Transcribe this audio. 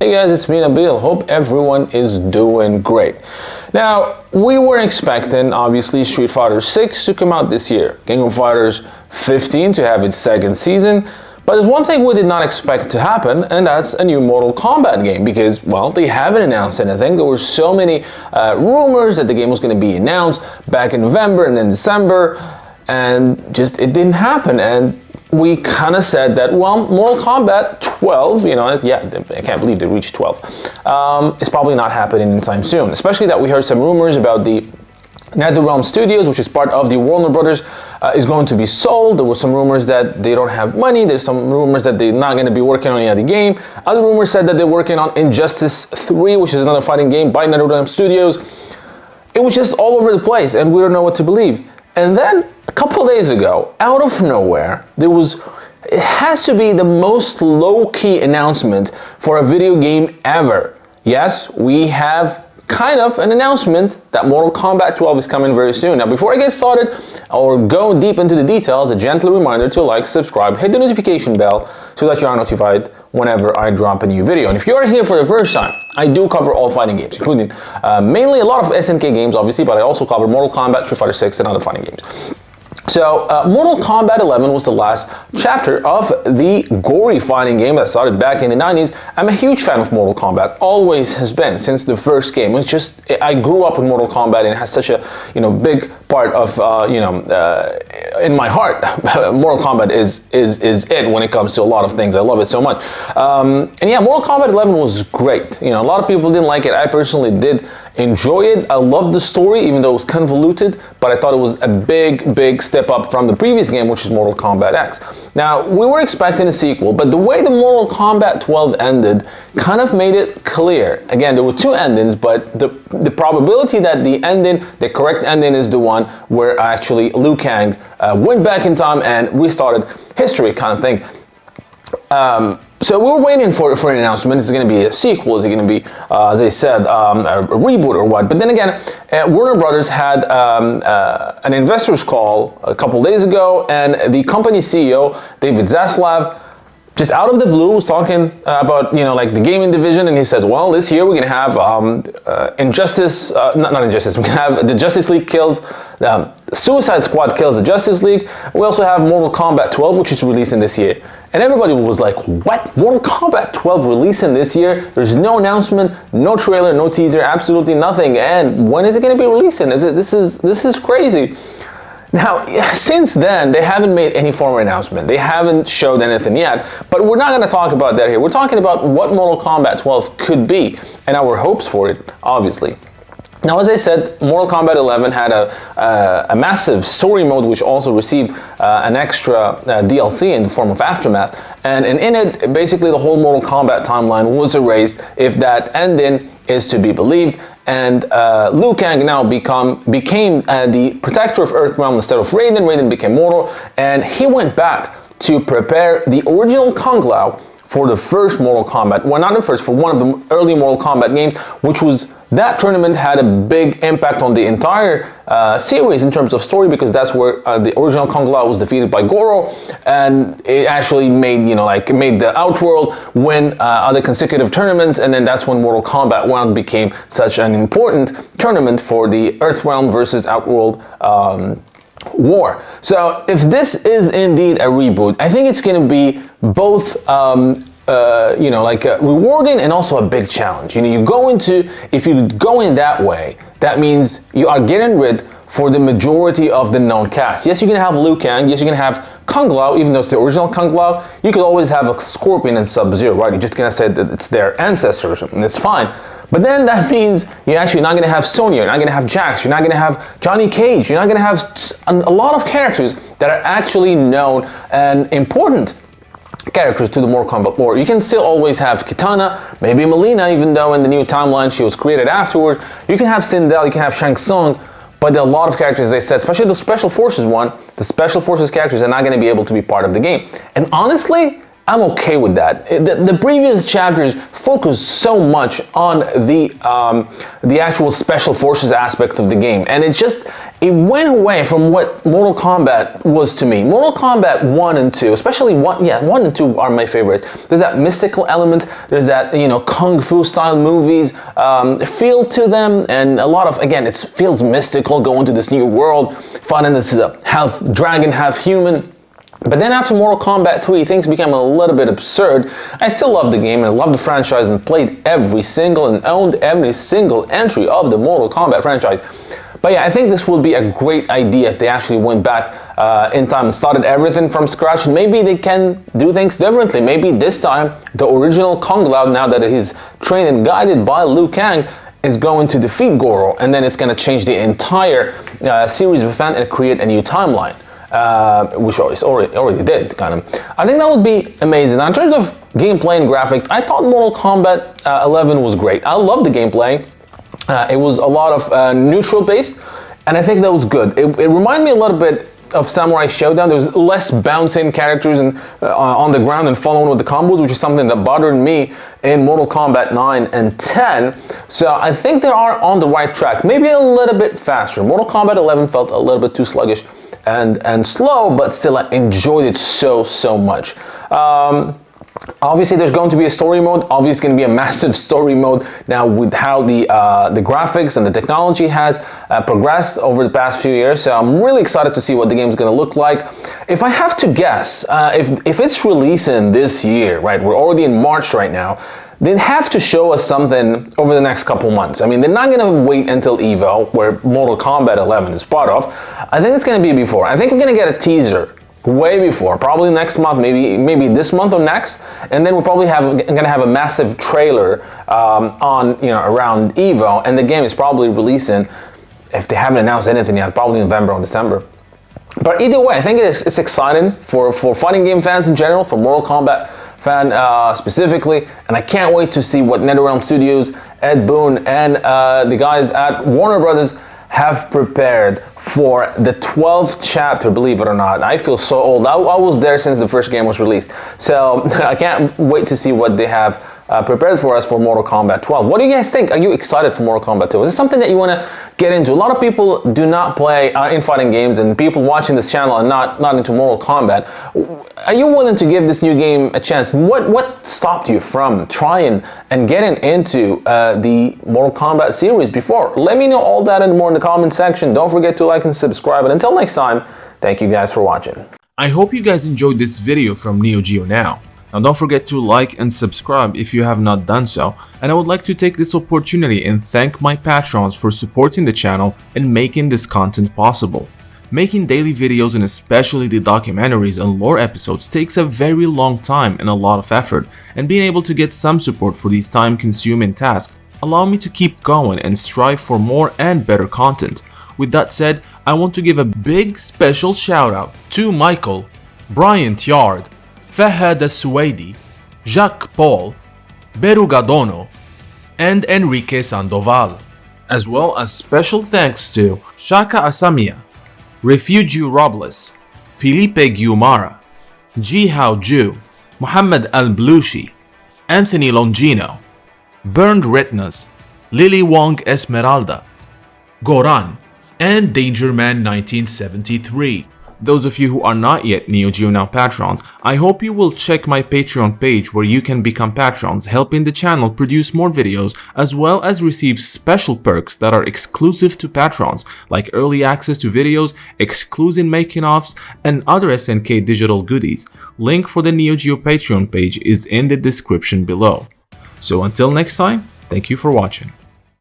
Hey guys, it's me Nabil. Hope everyone is doing great. Now, we were expecting, obviously, Street Fighter 6 to come out this year. King of Fighters 15 to have its second season. But there's one thing we did not expect to happen, and that's a new Mortal Kombat game because, well, they haven't announced anything. There were so many rumors that the game was going to be announced back in November and then December, and just it didn't happen. And we kind of said that, well, Mortal Kombat 12, I can't believe they reached 12, it's probably not happening anytime soon. Especially that we heard some rumors about the NetherRealm Studios, which is part of the Warner Brothers, is going to be sold. There were some rumors that they don't have money. There's some rumors that they're not going to be working on any other game. Other rumors said that they're working on Injustice 3, which is another fighting game by NetherRealm Studios. It was just all over the place, and we don't know what to believe. And then a couple of days ago, out of nowhere, it has to be the most low-key announcement for a video game ever. Yes, we have kind of an announcement that Mortal Kombat 12 is coming very soon. Now, before I get started or go deep into the details, a gentle reminder to like, subscribe, hit the notification bell so that you are notified whenever I drop a new video. And if you are here for the first time, I do cover all fighting games, including mainly a lot of SNK games, obviously, but I also cover Mortal Kombat, Street Fighter 6, and other fighting games. So, Mortal Kombat 11 was the last chapter of the gory fighting game that started back in the 90s. I'm a huge fan of Mortal Kombat, always has been, since the first game. It's just, I grew up with Mortal Kombat and it has such a, big part of, in my heart. Mortal Kombat is it when it comes to a lot of things. I love it so much. And yeah, Mortal Kombat 11 was great. A lot of people didn't like it. I personally did enjoy it. I loved the story, even though it was convoluted, but I thought it was a big step up from the previous game, which is Mortal Kombat X. Now, we were expecting a sequel, but the way the Mortal Kombat 12 ended kind of made it clear. Again, there were two endings, but the probability that the correct ending is the one where actually Liu Kang went back in time and restarted history kind of thing. So we were waiting for an announcement. Is it going to be a sequel? Is it going to be, as I said, a reboot or what? But then again, Warner Brothers had an investors call a couple days ago, and the company CEO, David Zaslav, just out of the blue was talking about, like the gaming division, and he said, well, this year we're going to have not Injustice, we're going to have the Justice League kills, Suicide Squad kills the Justice League. We also have Mortal Kombat 12, which is releasing this year. And everybody was like, what? Mortal Kombat 12 releasing this year? There's no announcement, no trailer, no teaser, absolutely nothing. And when is it going to be releasing? This is crazy. Now, since then, they haven't made any formal announcement. They haven't showed anything yet, but we're not going to talk about that here. We're talking about what Mortal Kombat 12 could be and our hopes for it, obviously. Now, as I said, Mortal Kombat 11 had a massive story mode, which also received an extra DLC in the form of Aftermath. And in it, basically the whole Mortal Kombat timeline was erased, if that ending is to be believed. And Liu Kang now became the protector of Earthrealm instead of Raiden. Raiden became mortal, and he went back to prepare the original Kung Lao for the first Mortal Kombat. Well, not the first, for one of the early Mortal Kombat games, which was, that tournament had a big impact on the entire series in terms of story, because that's where the original Kung Lao was defeated by Goro, and it actually made, made the Outworld win other consecutive tournaments, and then that's when Mortal Kombat 1 became such an important tournament for the Earthrealm versus Outworld war. So if this is indeed a reboot, I think it's going to be both rewarding and also a big challenge. If you go in that way, that means you are getting rid for the majority of the known cast. Yes, you're gonna have Liu Kang, yes, you're gonna have Kung Lao, even though it's the original Kung Lao. You could always have a Scorpion and Sub-Zero, right? You're just gonna say that it's their ancestors, and it's fine. But then that means you're actually not gonna have Sonya, you're not gonna have Jax, you're not gonna have Johnny Cage, you're not gonna have a lot of characters that are actually known and important characters to the Mortal Kombat lore. You can still always have Kitana, maybe Melina, even though in the new timeline she was created afterward. You can have Sindel, you can have Shang Tsung, but there are a lot of characters, as I said, especially the Special Forces one, the Special Forces characters are not going to be able to be part of the game. And honestly, I'm okay with that. The previous chapters focused so much on the actual special forces aspect of the game, and it went away from what Mortal Kombat was to me. Mortal Kombat 1 and 2, especially 1 and 2 are my favorites. There's that mystical element, there's that, kung fu style movies feel to them, and a lot of, again, it feels mystical, going to this new world, finding this half dragon, half human. But then after Mortal Kombat 3, things became a little bit absurd. I still love the game and I love the franchise and played every single and owned every single entry of the Mortal Kombat franchise. But yeah, I think this would be a great idea if they actually went back in time and started everything from scratch. Maybe they can do things differently. Maybe this time the original Kung Lao, now that he's trained and guided by Liu Kang, is going to defeat Goro, and then it's going to change the entire series of events and create a new timeline. Which already did, kind of. I think that would be amazing. Now, in terms of gameplay and graphics, I thought Mortal Kombat 11 was great. I loved the gameplay. It was a lot of neutral based, and I think that was good. It reminded me a little bit of Samurai Shodown. There was less bouncing characters and on the ground and following with the combos, which is something that bothered me in Mortal Kombat 9 and 10. So I think they are on the right track. Maybe a little bit faster. Mortal Kombat 11 felt a little bit too sluggish and slow, but still I enjoyed it so much. Obviously there's going to be a story mode. Obviously it's going to be a massive story mode now with how the graphics and the technology has progressed over the past few years. So I'm really excited to see what the game is going to look like. If I have to guess, if it's releasing this year, right, we're already in March right now, they'd have to show us something over the next couple months. I mean, they're not going to wait until EVO, where Mortal Kombat 11 is part of. I think it's going to be before. I think we're going to get a teaser way before, probably next month, maybe this month or next, and then we're probably going to have a massive trailer on around EVO, and the game is probably releasing, if they haven't announced anything yet, probably November or December. But either way, I think it's exciting for fighting game fans in general, for Mortal Kombat fan specifically, and I can't wait to see what NetherRealm Studios, Ed Boon, and the guys at Warner Brothers have prepared for the 12th chapter, believe it or not. I feel so old. I was there since the first game was released. So I can't wait to see what they have prepared for us for Mortal Kombat 12. What do you guys think? Are you excited for Mortal Kombat 2? Is this something that you want to get into? A lot of people do not play infighting games, and people watching this channel are not into Mortal Kombat. Are you willing to give this new game a chance? What stopped you from trying and getting into the Mortal Kombat series before? Let me know all that and more in the comment section. Don't forget to like and subscribe. And until next time, thank you guys for watching. I hope you guys enjoyed this video from Neogeonow. Now don't forget to like and subscribe if you have not done so, and I would like to take this opportunity and thank my patrons for supporting the channel and making this content possible. Making daily videos and especially the documentaries and lore episodes takes a very long time and a lot of effort, and being able to get some support for these time-consuming tasks allow me to keep going and strive for more and better content. With that said, I want to give a big special shout out to Michael, Brian Tiard, Fahad Al-Suwaidi, Jacques Paul, Berugadono, and Enrique Sandoval, as well as special thanks to Shaka Asamia, Refugio Robles, Felipe Guimara, Jihao Ju, Muhammad Al-Blushi, Anthony Longino, Burned Retinas, Lily Wong Esmeralda, Goran, and Dangerman 1973. Those of you who are not yet Neogeonow patrons, I hope you will check my Patreon page where you can become patrons, helping the channel produce more videos as well as receive special perks that are exclusive to patrons, like early access to videos, exclusive making-offs, and other SNK digital goodies. Link for the Neogeo Patreon page is in the description below. So until next time, thank you for watching.